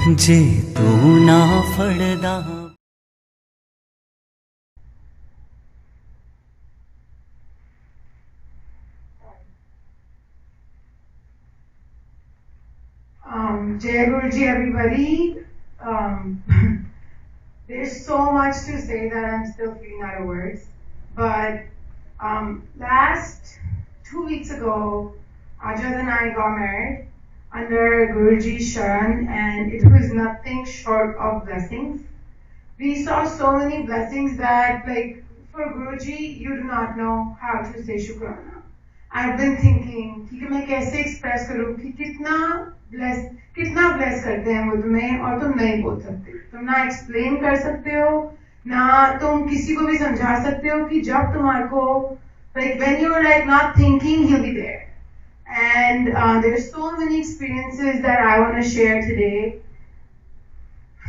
जे तू ना फड़दा Jai Guruji, everybody. There's so much to say that I'm still feeling out of words. But last 2 weeks ago, Ajad and I got married under Guruji's Sharan, and it was nothing short of blessings. We saw so many blessings that, like, for Guruji, you do not know how to say Shukrana. I've been thinking कि मैं कैसे express करूँ कि कितना bless करते हैं वो तुम्हें, और तुम नहीं बोल सकते, तुम ना explain कर सकते हो, ना तुम किसी को भी समझा सकते हो कि जब तुम्हारे को, like when you're like not thinking, he'll be there. And there's so many experiences that I want to share today.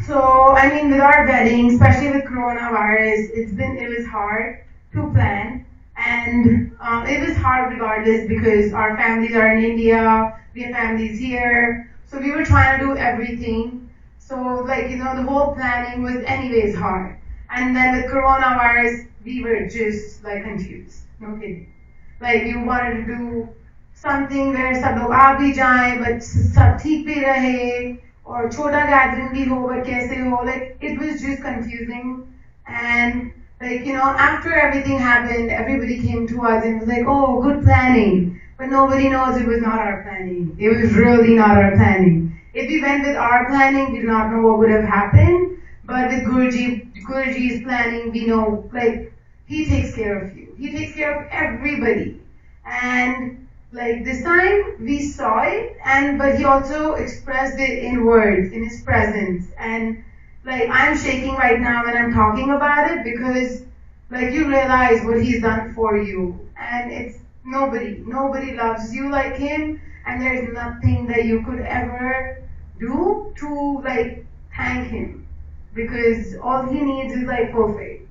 So, I mean, with our wedding, especially with coronavirus, it was hard to plan. And it was hard regardless because our families are in India, we have families here. So we were trying to do everything. So, like, the whole planning was anyways hard. And then with coronavirus, we were just like confused. No kidding. Like, we wanted to do something where सब लोग आ भी जाएं, but सब ठीक भी रहे, और छोटा gathering भी हो, but कैसे हो, like, it was just confusing. And, like, after everything happened, everybody came to us and was like, oh, good planning. But nobody knows it was not our planning. It was really not our planning. If we went with our planning, we do not know what would have happened. But with Guruji's planning, we know, like, he takes care of you. He takes care of everybody. And, like, this time, we saw it, but he also expressed it in words, in his presence. And, like, I'm shaking right now when I'm talking about it because, like, you realize what he's done for you. And it's nobody loves you like him, and there's nothing that you could ever do to, like, thank him. Because all he needs is, like, full faith.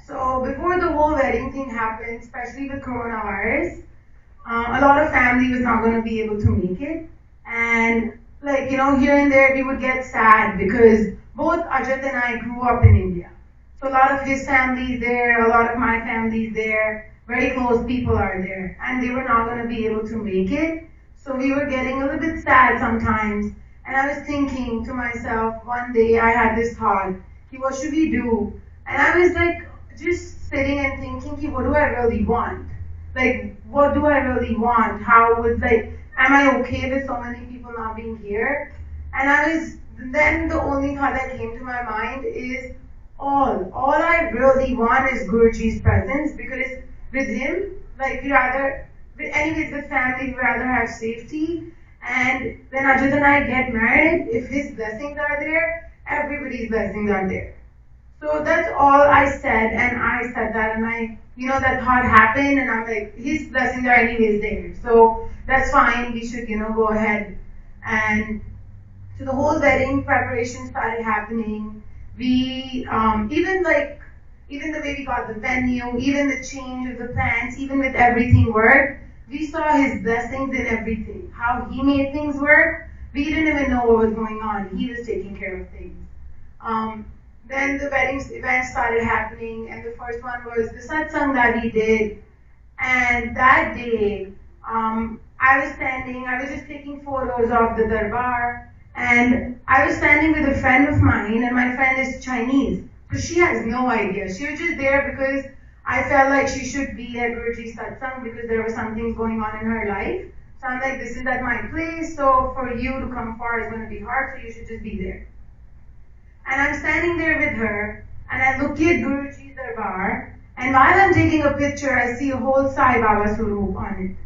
So before the whole wedding thing happened, especially with coronavirus, a lot of family was not going to be able to make it. And, like, here and there we would get sad because both Ajat and I grew up in India. So a lot of his family is there, a lot of my family is there, very close people are there, and they were not going to be able to make it. So we were getting a little bit sad sometimes. And I was thinking to myself, one day I had this thought, what should we do? And I was like, just sitting and thinking, what do I really want? Like, what do I really want? Am I okay with so many people not being here? And then the only thought that came to my mind is, all I really want is Guruji's presence, because with him, like, with family, we rather have safety. And when Ajit and I get married, if his blessings are there, everybody's blessings are there. So that's all I said, and I said that, and that thought happened, and I'm like, his blessings are anyways there. So that's fine, we should, go ahead. And so the whole wedding preparation started happening. We, even the way we got the venue, even the change of the plans, even with everything worked, we saw his blessings in everything. How he made things work, we didn't even know what was going on. He was taking care of things. Then the wedding event started happening, and the first one was the Satsang that we did. And that day, I was just taking photos of the darbar, and I was standing with a friend of mine, and my friend is Chinese, so she has no idea. She was just there because I felt like she should be at Guruji's Satsang because there were some things going on in her life. So I'm like, this is at my place, so for you to come far is going to be hard, so you should just be there. And I'm standing there with her, and I look at Guruji's darbar, and while I'm taking a picture, I see a whole Sai Baba Swaroop on it.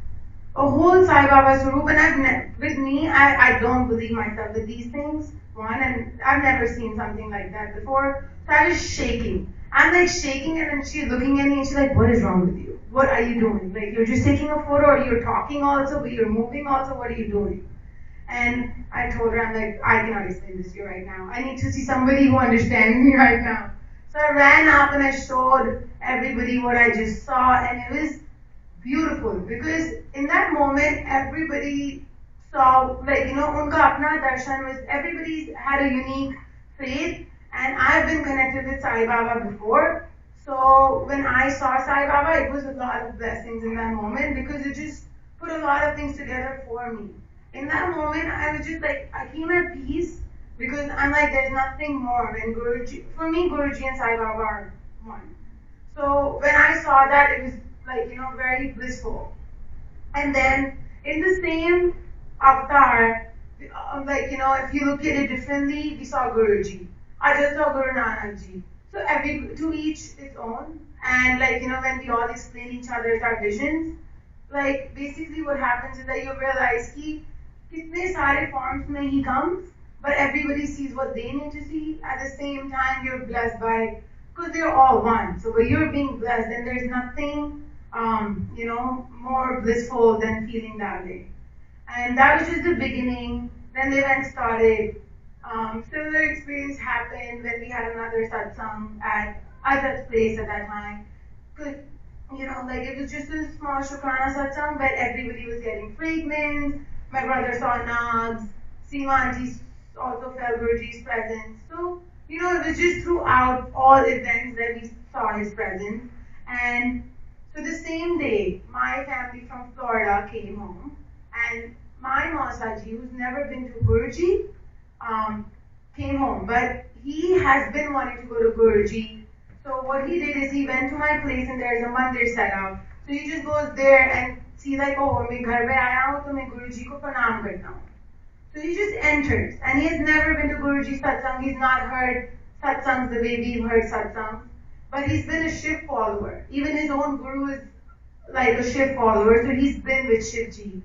A whole Sai Baba Swaroop, and with me, I don't believe myself with these things, and I've never seen something like that before, so I was shaking. I'm like shaking, and then she's looking at me, and she's like, what is wrong with you? What are you doing? Like, you're just taking a photo, or you're talking also, but you're moving also, what are you doing? And I told her, I'm like, I cannot explain this to you right now. I need to see somebody who understands me right now. So I ran up and I showed everybody what I just saw, and it was beautiful because in that moment, everybody So, like, unka apna darshan was, everybody had a unique faith, and I've been connected with Sai Baba before. So, when I saw Sai Baba, it was a lot of blessings in that moment because it just put a lot of things together for me. In that moment, I was just like, I came at peace because I'm like, there's nothing more than Guruji. For me, Guruji and Sai Baba are one. So, when I saw that, it was like, very blissful. And then in the same avatar, if you look at it differently, we saw Guruji. I just saw Guru Nanak Ji. So to each its own. And when we all explain each other's our visions, like basically what happens is that you realize कि कितने सारे forms में he comes, but everybody sees what they need to see. At the same time, you're blessed by, because they're all one. So when you're being blessed, then there's nothing more blissful than feeling that way. And that was just the beginning. Then the event started. Similar experience happened when we had another satsang at Azad's place at that time. Because, it was just a small Shukrana satsang, but everybody was getting fragrance. My brother saw Nags. Seema Aunty also felt Guruji's presence. So, it was just throughout all events that we saw his presence. And so the same day, my family from Florida came home, and my Mausaji, who's never been to Guruji, came home. But he has been wanting to go to Guruji. So what he did is he went to my place, and there's a mandir set up. So he just goes there and see like, oh, मैं घर पे आया हूँ तो मैं Guruji को प्रणाम करता हूँ. So he just enters, and he has never been to Guruji satsang. He's not heard satsangs the way we've heard satsangs. But he's been a Shiv follower. Even his own guru is like a Shiv follower, so he's been with Shivji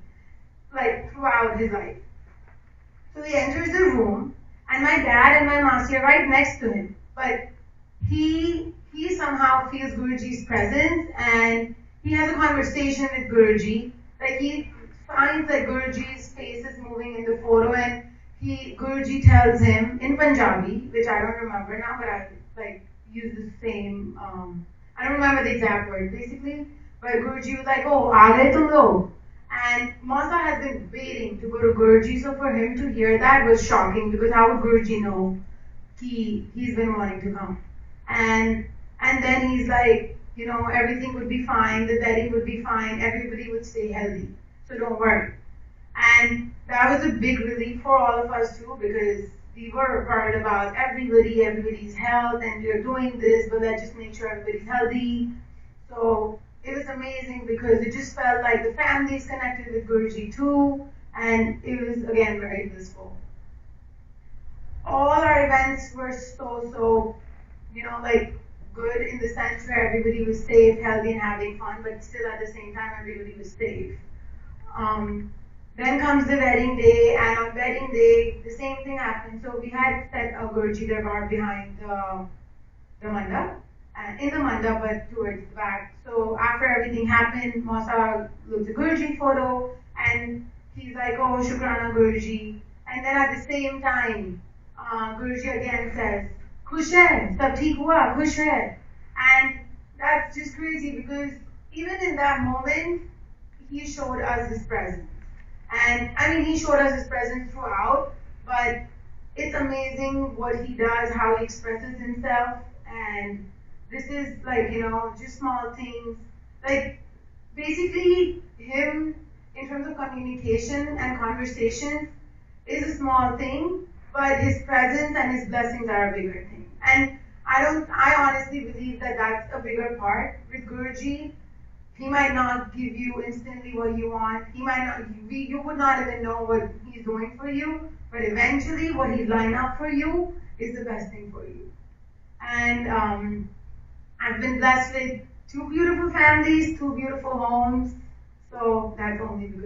like throughout his life. So he enters the room, and my dad and my masi are right next to him. But he somehow feels Guruji's presence, and he has a conversation with Guruji. Like he finds that Guruji's face is moving in the photo, and Guruji tells him in Punjabi, which I don't remember now, but I use the same, I don't remember the exact word basically, but Guruji was like, oh, aa gaye tum log. And Mausa has been waiting to go to Guruji, so for him to hear that was shocking, because how would Guruji know he's been wanting to come? And then he's like, everything would be fine, the wedding would be fine, everybody would stay healthy, so don't worry. And that was a big relief for all of us too, because we were worried about everybody's health, and we are doing this, but let's just make sure everybody's healthy. So it was amazing because it just felt like the family is connected with Guruji too, and it was again very blissful. All our events were so good in the sense where everybody was safe, healthy, and having fun, but still at the same time everybody was safe. Then comes the wedding day, and on wedding day, the same thing happened. So we had set a Guruji Darbar behind the mandap, and in the mandap, but towards the back. So after everything happened, Mausa looked at Guruji photo, and he's like, oh, Shukrana Guruji. And then at the same time, Guruji again says, Khush hai, sab theek hua, khush hai. And that's just crazy, because even in that moment, he showed us his presence. And I mean, he showed us his presence throughout, but it's amazing what he does, how he expresses himself. And this is just small things. Like basically him in terms of communication and conversation is a small thing, but his presence and his blessings are a bigger thing. And I honestly believe that that's a bigger part with Guruji. He might not give you instantly what you want. He might not, you would not even know what he's doing for you, but eventually what he's lined up for you is the best thing for you. And I've been blessed with 2 beautiful families, 2 beautiful homes, so that's only because